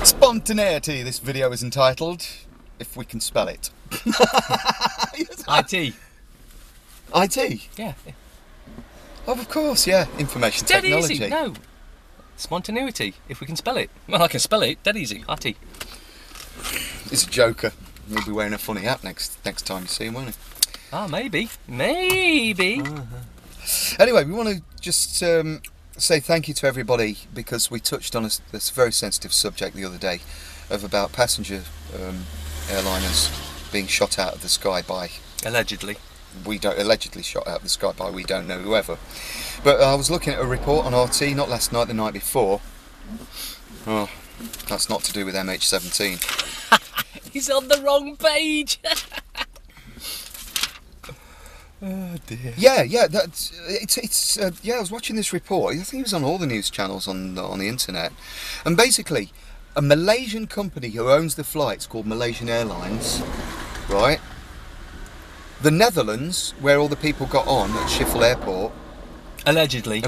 Spontaneity, this video is entitled, if we can spell it. IT. IT? Yeah. Oh, of course, yeah. Information Dead technology. easy, no. Spontaneity, if we can spell it. Well, I can spell it, dead easy, IT. He's a joker. He'll be wearing a funny hat next time you see him, won't he? Ah, maybe. Maybe. Anyway, we want to just say thank you to everybody, because we touched on this very sensitive subject the other day of about passenger airliners being shot out of the sky by... Allegedly. Allegedly shot out of the sky by we don't know whoever. But I was looking at a report on RT, not last night, the night before. Oh, that's not to do with MH17. He's on the wrong page. Oh dear. Yeah, that's it's yeah. I was watching this report. I think it was on all the news channels on the internet, and basically, a Malaysian company who owns the flights called Malaysian Airlines, right? The Netherlands, where all the people got on at Schiphol Airport, Allegedly.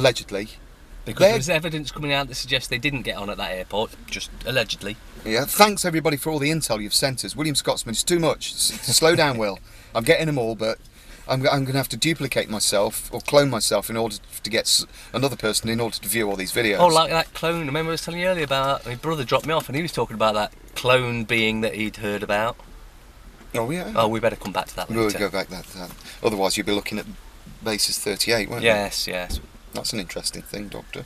Because there's evidence coming out that suggests they didn't get on at that airport, just allegedly. Yeah, thanks everybody for all the intel you've sent us. William Scotsman, it's too much. Slow down, Will. I'm getting them all, but I'm going to have to duplicate myself or clone myself in order to get another person in order to view all these videos. Oh, like that clone. Remember I was telling you earlier about, my brother dropped me off and he was talking about that clone being that he'd heard about. Oh, yeah. Oh, we better come back to that later. We'll go back to that. Otherwise you'll be looking at basis 38, won't you? Yes. That's an interesting thing, Doctor.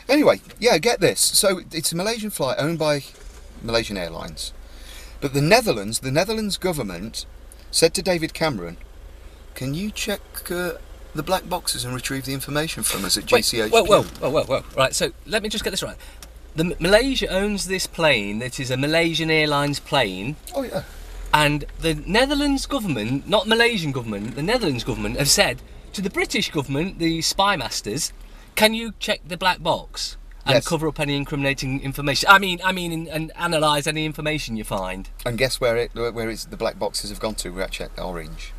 Anyway, yeah, get this. So it's a Malaysian flight owned by Malaysian Airlines. But the Netherlands government said to David Cameron, can you check the black boxes and retrieve the information from us at GCHQ? Whoa. Right, so let me just get this right. Malaysia owns this plane. It is a Malaysian Airlines plane. Oh, yeah. And the Netherlands government, not Malaysian government, the Netherlands government have said to the British government, the spy masters, can you check the black box and cover up any incriminating information? I mean, and analyse any information you find. And guess where the black boxes have gone to? We're actually at Orange.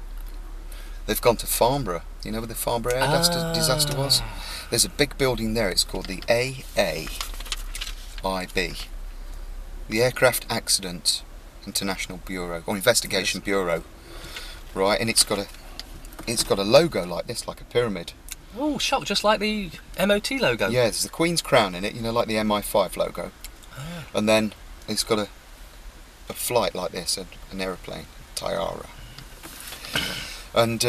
They've gone to Farnborough. You know where the Farnborough air disaster was? There's a big building there. It's called the AAIB, the Aircraft Accident International Bureau or Investigation Bureau, right? And it's got a logo like this, like a pyramid. Oh, shock! Just like the MOT logo. Yeah, there's the Queen's crown in it. You know, like the MI5 logo. And then it's got a flight like this, an aeroplane, Tiara. And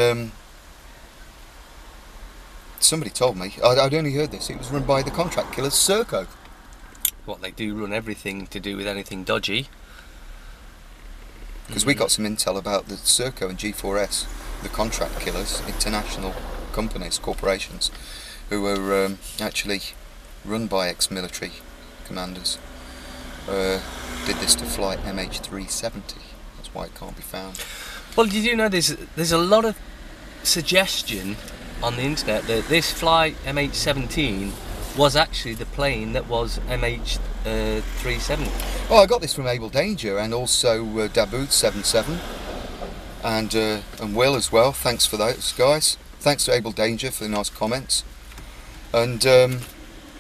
somebody told me, I'd only heard this, it was run by the contract killers, Serco. What, they do run everything to do with anything dodgy. Because we got some intel about the Serco and G4S, the contract killers, international companies, corporations, who were actually run by ex-military commanders. Did this to flight MH17, that's why it can't be found. Well, you do know there's a lot of suggestion on the internet that this flight MH17 was actually the plane that was MH17. Oh, I got this from Able Danger and also Dabood77 and Will as well. Thanks for those guys. Thanks to Able Danger for the nice comments. And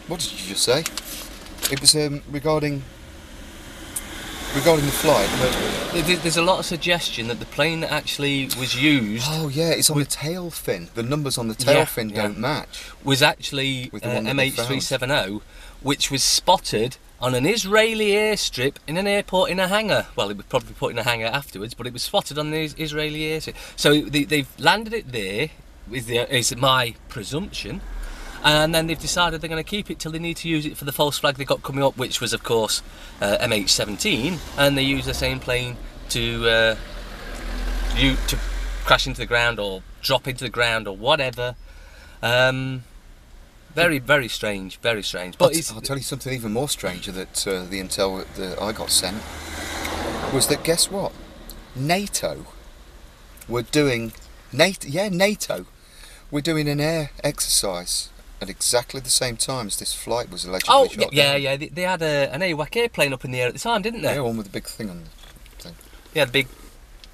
what did you just say? It was regarding the flight. There's a lot of suggestion that the plane that actually was used... Oh yeah, it's on the tail fin. The numbers on the tail fin don't match. Was actually MH370, which was spotted on an Israeli airstrip in an airport in a hangar. Well, it was probably put in a hangar afterwards, but it was spotted on the Israeli airstrip. So they've landed it there, is my presumption. And then they've decided they're going to keep it till they need to use it for the false flag they got coming up, which was, of course, MH17. And they use the same plane to crash into the ground or drop into the ground or whatever. Very, very strange, very strange. But I'll tell you something even more stranger that the intel that I got sent was that, guess what? NATO were doing... NATO were doing an air exercise at exactly the same time as this flight was allegedly shot down. Yeah. They had an AWAC airplane up in the air at the time, didn't they? Yeah, one with the big thing on the thing. Yeah, the big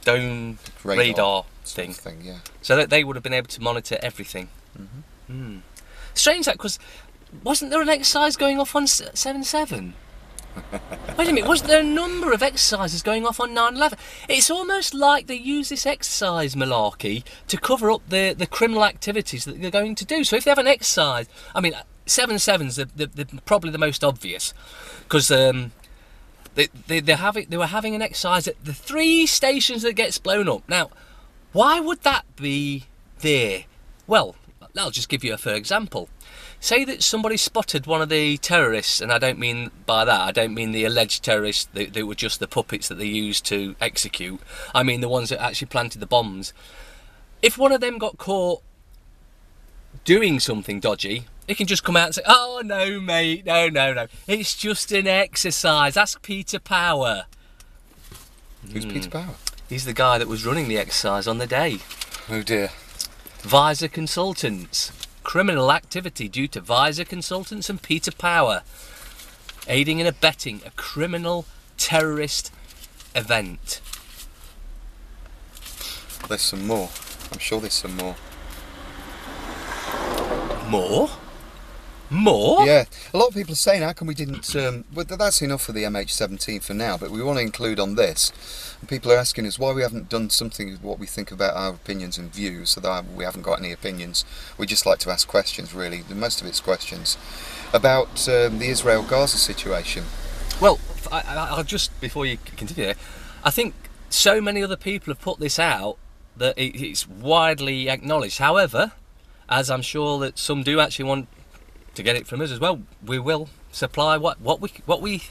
dome radar thing. Yeah. So that they would have been able to monitor everything. Strange that, because wasn't there an exercise going off on 77? Wait a minute, was there a number of exercises going off on 9/11? It's almost like they use this exercise malarkey to cover up the criminal activities that they're going to do. So if they have an exercise, I mean, 7/7's probably the most obvious, because they were having an exercise at the 3 stations that gets blown up. Now, why would that be there? Well, I'll just give you a for example. Say that somebody spotted one of the terrorists, and I don't mean by that, I don't mean the alleged terrorists that were just the puppets that they used to execute. I mean the ones that actually planted the bombs. If one of them got caught doing something dodgy, he can just come out and say, "Oh no, mate, no, it's just an exercise. Ask Peter Power." Who's Peter Power? He's the guy that was running the exercise on the day. Oh dear. Visor Consultants. Criminal activity due to Visor Consultants and Peter Power. Aiding and abetting a criminal terrorist event. There's some more. I'm sure there's some more. More? More? Yeah, a lot of people are saying, how come we didn't, well, that's enough for the MH17 for now, but we want to include on this. And people are asking us why we haven't done something with what we think about our opinions and views, so that we haven't got any opinions. We just like to ask questions, really. Most of it's questions about the Israel-Gaza situation. Well, I'll just, before you continue, I think so many other people have put this out that it's widely acknowledged. However, as I'm sure that some do actually want to get it from us as well, we will supply what we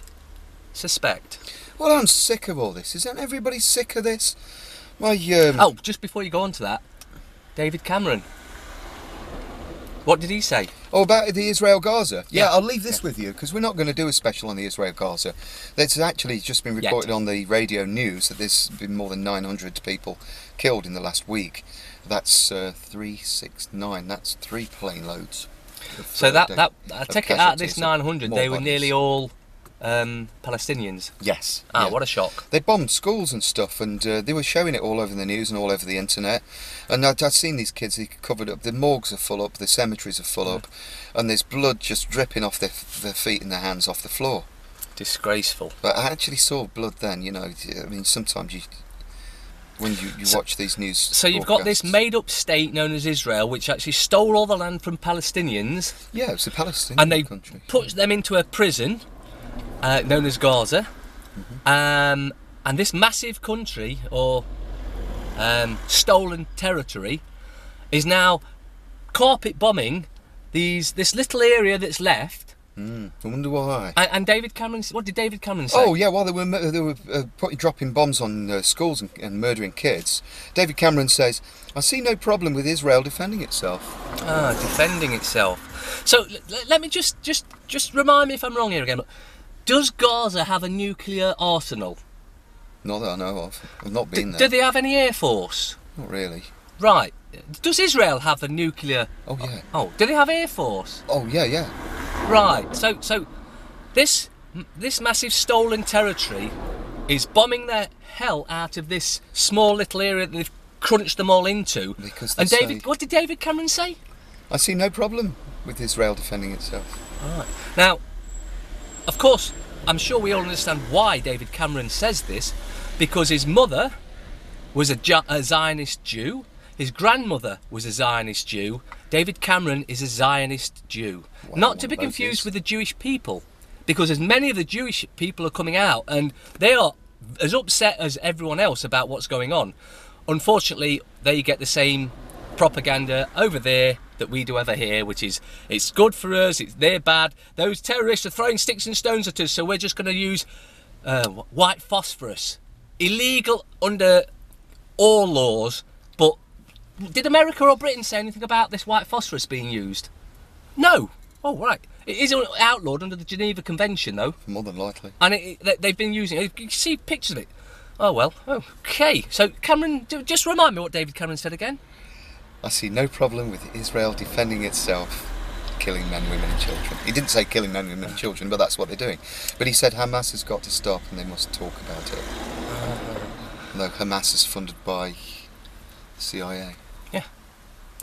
suspect. Well, I'm sick of all this. Isn't everybody sick of this? Oh, just before you go on to that, David Cameron. What did he say? Oh, about the Israel-Gaza? Yeah, I'll leave this with you, because we're not going to do a special on the Israel-Gaza. It's actually just been reported on the radio news that there's been more than 900 people killed in the last week. That's 369. That's 3 plane loads. So I take it out of this 900, they were nearly all Palestinians. Yes. What a shock. They bombed schools and stuff, and they were showing it all over the news and all over the internet. And I've seen these kids, they covered up, the morgues are full up, the cemeteries are full up, and there's blood just dripping off their feet and their hands off the floor. Disgraceful. But I actually saw blood then, you know. I mean, sometimes when you watch these news. So you've got this made-up state known as Israel, which actually stole all the land from Palestinians. Yeah, it's a Palestinian country. And they put them into a prison known as Gaza. And this massive country, or stolen territory, is now carpet bombing this little area that's left. I wonder why. And David Cameron, what did David Cameron say? Oh yeah, while they were dropping bombs on schools and murdering kids, David Cameron says, "I see no problem with Israel defending itself." Defending itself. So let me just remind me if I'm wrong here again. Does Gaza have a nuclear arsenal? Not that I know of. I've not been there. Do they have any air force? Not really. Right. Does Israel have a nuclear? Oh yeah. Oh, do they have air force? Oh yeah. Right. So this massive stolen territory is bombing the hell out of this small little area that they've crunched them all into. And what did David Cameron say? I see no problem with Israel defending itself. Right. Now, of course, I'm sure we all understand why David Cameron says this, because his mother was a Zionist Jew, his grandmother was a Zionist Jew, David Cameron is a Zionist Jew. Not to be confused with the Jewish people, because as many of the Jewish people are coming out and they are as upset as everyone else about what's going on. Unfortunately, they get the same propaganda over there that we do over here, which is, it's good for us, they're bad, those terrorists are throwing sticks and stones at us, so we're just going to use white phosphorus. Illegal under all laws, but did America or Britain say anything about this white phosphorus being used? No. Oh, right. It is outlawed under the Geneva Convention, though. More than likely. And they've been using it. You can see pictures of it. Oh, well. Okay. So, Cameron, just remind me what David Cameron said again. I see no problem with Israel defending itself, killing men, women and children. He didn't say killing men, women and children, but that's what they're doing. But he said Hamas has got to stop and they must talk about it. Though Hamas is funded by the CIA. Yeah.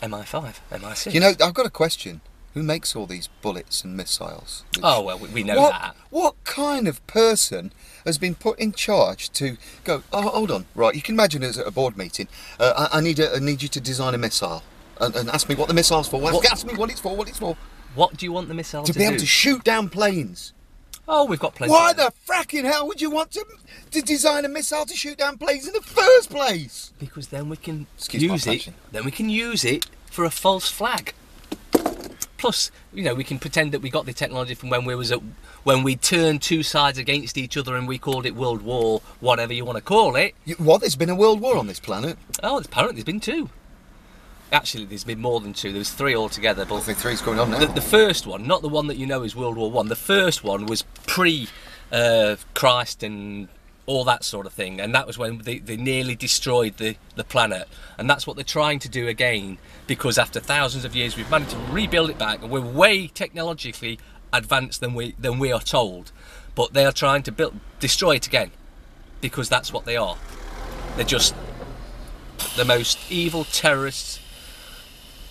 MI5, MI6. You know, I've got a question Who makes all these bullets and missiles? Oh, well, we know that. What kind of person has been put in charge to go, oh, hold on, right, you can imagine us at a board meeting, I need you to design a missile, and ask me what the missile's for, ask me what it's for. What do you want the missile to do? To be able to shoot down planes. Oh, we've got planes. Why the fracking hell would you want to design a missile to shoot down planes in the first place? Because then we can use it. Then we can use it for a false flag. Plus, you know, we can pretend that we got the technology from when we turned two sides against each other and we called it World War, whatever you want to call it. What? There's been a world war on this planet? Oh, apparently there's been two. Actually, there's been more than two. There was three altogether. But I think three's going on now. The first one, not the one that you know is World War One. The first one was pre-Christ and all that sort of thing, and that was when they nearly destroyed the planet. And that's what they're trying to do again, because after thousands of years we've managed to rebuild it back, and we're way technologically advanced than we are told. But they are trying to destroy it again, because that's what they are. They're just the most evil terrorists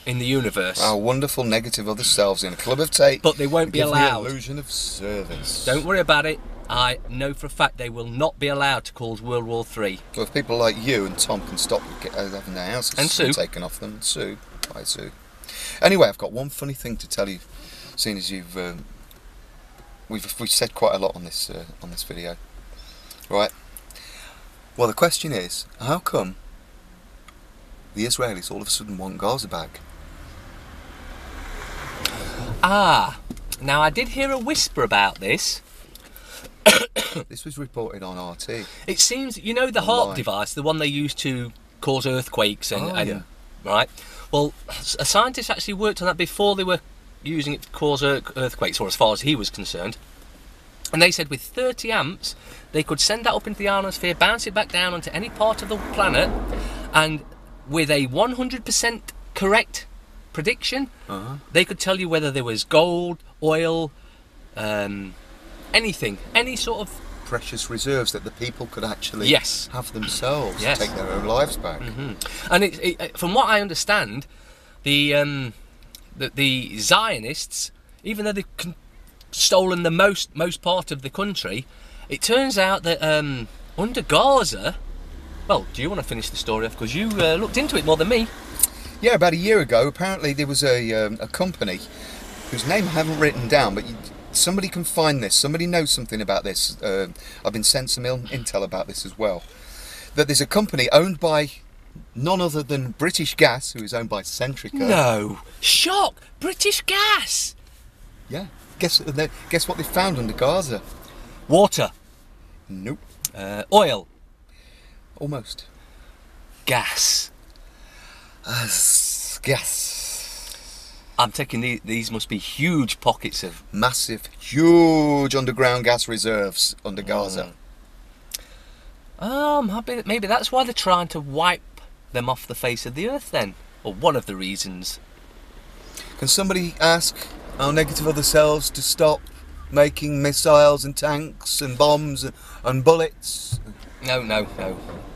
in the universe. Our wonderful negative other selves in a club of tape. But they won't be allowed. The illusion of service. Don't worry about it. I know for a fact they will not be allowed to cause World War III. Well, if people like you and Tom can stop having their houses taken off them, Sue. Hi, Sue. Anyway, I've got one funny thing to tell you, seeing as we've said quite a lot on this video, right? Well, the question is, how come the Israelis all of a sudden want Gaza back? Ah, now I did hear a whisper about this. This was reported on RT. It seems, you know, the HAARP device, the one they use to cause earthquakes and right? Well, a scientist actually worked on that before they were using it to cause earthquakes, or as far as he was concerned. And they said with 30 amps, they could send that up into the ionosphere, bounce it back down onto any part of the planet, and with a 100% correct prediction, they could tell you whether there was gold, oil, anything, any sort of precious reserves that the people could actually have themselves, take their own lives back. And from what I understand, the Zionists, even though they've stolen the most part of the country, it turns out that under Gaza, well, do you want to finish the story off, because you looked into it more than me? Yeah, about a year ago, apparently there was a company whose name I haven't written down, but somebody can find this. Somebody knows something about this. I've been sent some intel about this as well. That there's a company owned by none other than British Gas, who is owned by Centrica. No! Shock! British Gas! Yeah. Guess what they found under Gaza? Water. Nope. Oil. Almost. Gas. Gas. I'm taking these must be huge pockets of... Massive, huge underground gas reserves under Gaza. Maybe that's why they're trying to wipe them off the face of the earth then. Or one of the reasons. Can somebody ask our negative other selves to stop making missiles and tanks and bombs and bullets? No.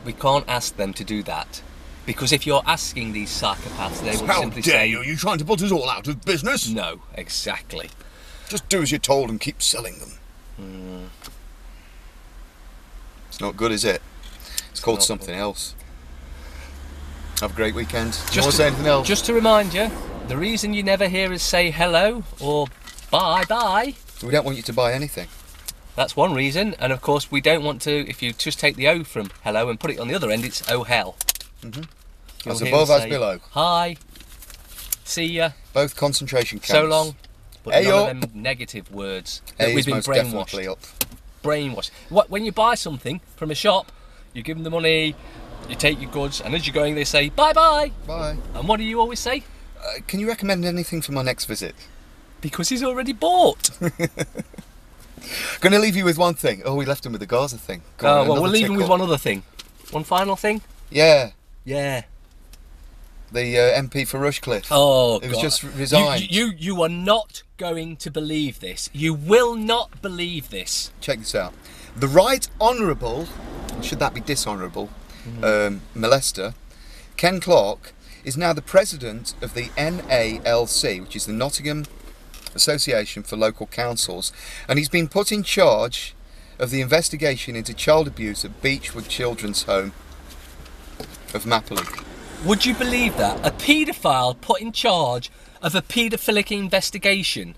We can't ask them to do that. Because if you're asking these psychopaths, they will simply say... How dare you? Are you trying to put us all out of business? No, exactly. Just do as you're told and keep selling them. It's not good, is it? It's called something else. Have a great weekend. Do you want to say anything else? Just to remind you, the reason you never hear us say hello or bye-bye... We don't want you to buy anything. That's one reason. And of course, we don't want to... If you just take the O from hello and put it on the other end, it's oh hell. As above, as below. Hi. See ya. Both concentration camps. So long. But none of them negative words that we've been brainwashed. Brainwashed. When you buy something from a shop, you give them the money, you take your goods, and as you're going, they say bye-bye. Bye. And what do you always say? Can you recommend anything for my next visit? Because he's already bought. Going to leave you with one thing. Oh, we left him with the Gaza thing. Well, we'll leave him with one other thing. One final thing? Yeah. Yeah. The MP for Rushcliffe. Oh, it was just resigned. You are not going to believe this. You will not believe this. Check this out. The Right Honourable, should that be dishonourable, molester, Ken Clarke, is now the president of the NALC, which is the Nottingham Association for Local Councils, and he's been put in charge of the investigation into child abuse at Beechwood Children's Home of Mapley. Would you believe that? A paedophile put in charge of a paedophilic investigation.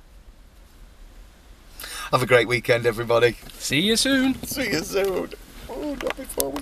Have a great weekend, everybody. See you soon. See you soon. Oh, not before we